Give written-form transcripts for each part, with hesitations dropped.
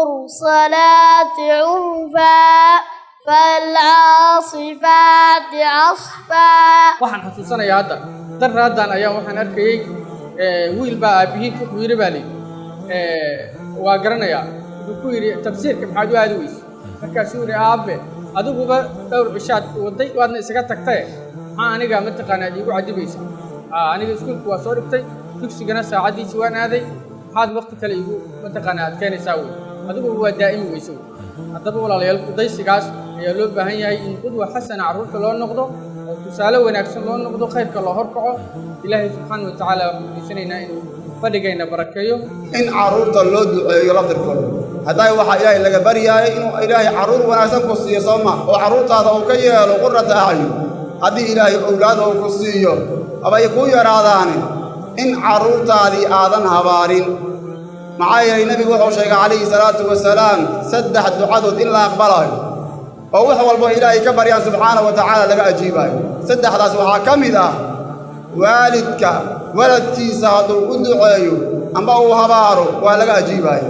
والمرسلات عرفا فالعاصفات عصفا. waxaan xasuusanayaa daraadan ayaa waxaan arkayay wiil baa aabihii ku yiri bali waa garanayaa wuxuu ku yiri tafsiirka maxaad u aadi weysay markaasuu yiri aabe adiguba dhowr bishaad waday waadna isaga tagtay aniga ma taqaanaa igu cadibaysa aniga iskuulku waa soo dhigtay dugsigana saacadiisii waan aaday waxaad waqti kale igu ma taqaanaa aad keenaysaa wey adigu waa daa'imi weyso haddaba walaalayaal qudaysigaas ayaa loo baahan yahay in qudwa xasana carruurta loo noqdo oo tusaale wanaagsan loo noqdo khayrka loo horkaco ilaahay subxaana wa tacaala waxaan weydiisanaynaa inuu fadhigayna barakeeyo in carruurta loo duceeyo laftirkooda hadday waxaa ilaahay laga baryaayay inuu ilaahay carruur wanaagsan ku siiyo sooma oo carruurtaada uu ka yeelo qurrata acyun haddii ilaahay owlaada uu ku siiyo abay ku yaraadaani in carruurtaadii aadan habaarin maxaa yeelay nebigu wuxuu sheegay calayhi salaatu wasalaam 3 ducadood in la aqbalayo oo wax walbo ilaahay ka baryaan subxaanahu wa tacaala laga ajiibayo saddexdaas waxaa ka mid ah waalidka waladkiisa hadduu u duceeyo amba uu habaaro waa laga ajiibayo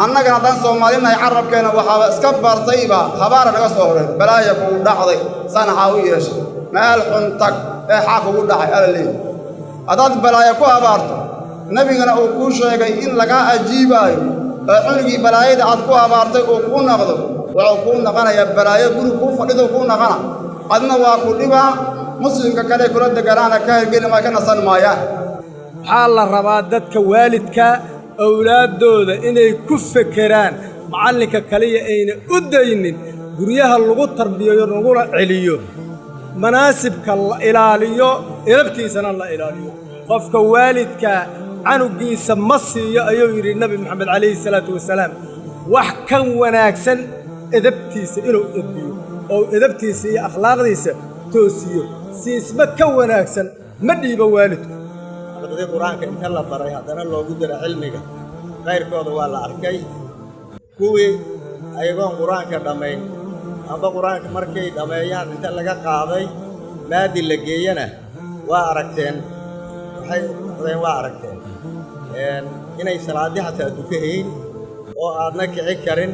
annagana haddaan soomaalinahay carabkeena waxaaba iska bartayba habaara naga soo horay balaaya kugu dhacday sanaxaa u yeeshay meel xun tag ee xaa kugu dhacay ala leeyahy haddaad balaaya ku habaarto nebigana uu kuu sheegay in lagaa ajiibaayo oo cunugii balaayada aad ku habaartay uu kuu naqdo wuxuu kuu naqanayaa balaayo guri kuu fadhido kuu naqana adna waa ku dhibaa muslimka kale kula deganaana ka hergeli maa ka nasan maayaan waxaa la rabaa dadka waalidka awlaaddooda inay ku fekeraan macallinka kaliya ayna u daynin guryaha lagu tarbiyayo laguna celiyo manaasibka la ilaaliyo elabtiisana la ilaaliyo qofka waalidka canugiisa ma siiyo ayuu yidhi nabi maxamed calayhi salaatu wasalaam wax kan wanaagsan edabtiisa inuu edbiyo oo edabtiisa iyo akhlaaqdiisa toosiyo siisma ka wanaagsan ma dhiibo waalidku ardayda quraanka inta la baray haddana loogu daro cilmiga khayrkooda waa la arkay kuwii ayagoon quraanka dhammayn amba quraanka markay dhammeeyaan inta laga qaaday maadi la geeyana waa aragteen waa aragteen inay salaadii xataa dukahayn oo aadna kici karin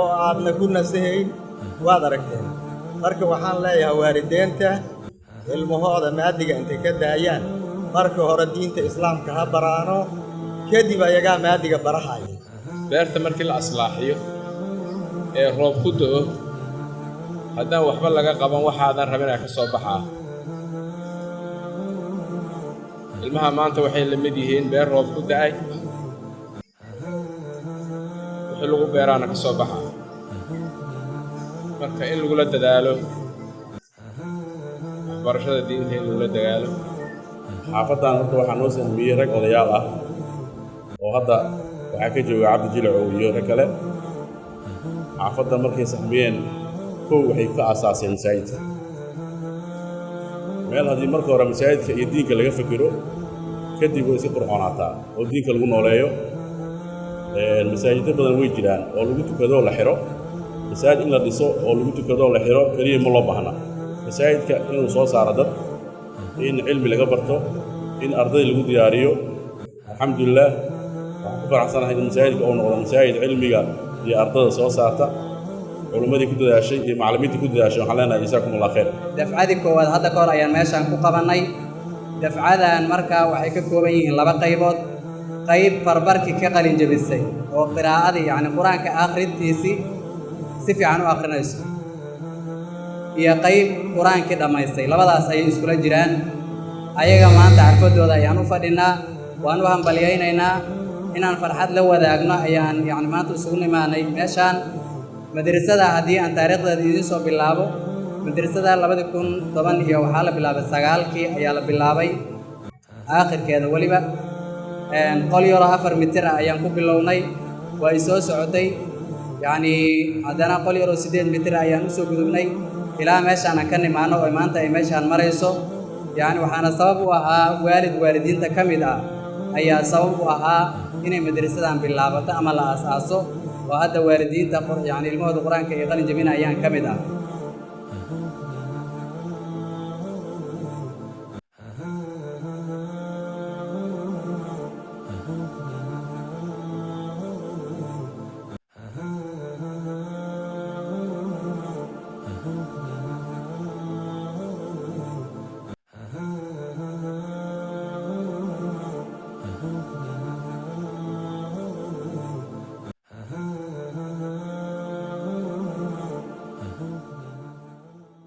oo aadna ku nasahayn waad aragteen marka waxaan leeyahay waalideenta ilmahooda maadiga intay ka daayaan marka hore diinta islaamka ha baraano kadib ayagaa maadiga barahaya beerta markii la aslaaxiyo ee roob ku da'o haddaan waxba laga qaban waxaadan rabinaa ka soo baxaa ilmaha maanta waxay la mid yihiin beer roob ku da'ay wixii lagu beeraana ka soo baxaa marka in lagula dadaalo waxbarashada diinta in lagula dadaalo xaafaddan horta waxaa noo sahmiyey rag odayaal ah oo hadda waxaa ka jooga cabdi jilacow iyo rag kale xaafaddan markay sahmiyeen kow waxay ka aasaaseen masaajidka meel haddii marka hore masaajidka iyo diinka laga fekero kadib way iska qurxoonaataa oo diinka lagu nooleeyo masaajiddo badan way jiraan oo lagu tukadoo la xiro masaajid in la dhiso oo lagu tukadoo la xiro keliya ma loo baahna masaajidka inuu soo saaro dad in cilmi laga barto in arday lagu diyaariyo alxamdulilah waxaan ku faraxsanahay in masaajidka uu noqdo masaajid cilmiga iyo ardada soo saarta culimmadii ku dadaashay iyo macallimiintii ku dadaashay waxaan leenahay jazaakum allah khayr dafcadii koowaad hadda ka hor ayaan meeshaan ku qabannay dafcadan markaa waxay ka kooban yihiin 2 qaybood qayb farbarkii ka qalin jabisay oo qiraa'adii yacni qur-aanka akhrintiisii si fiican u akhrinayso iyo qayb qur-aankii dhammaystay labadaas ayay iskula jiraan ayaga maanta carfadooda ayaan u fadhinaa waan u hambalyaynaynaa inaan farxad la wadaagno ayaan yacni maanta isugu nimaanay meeshaan madrasada haddii aan taariikhdeeda idiin soo bilaabo madrasada 2010 iyo waxaa la bilaabay 9kii ayaa la bilaabay aakhirkeeda weliba qol yaro 4 mitir ayaan ku bilownay waa ay soo socotay yacni haddana qol yaro 8 mitir ayaan u soo gudubnay ilaa meeshaan aan ka nimaano oo maanta ay meeshaan marayso yacni waxaana sabab u ahaa waalidiinta ka mid ah ayaa sabab u ahaa inay madrasadan bilaabato ama la aasaaso oo hadda waalidiinta yacni ilmahooda qur-aanka ay qalin jabinayaan ka mid ah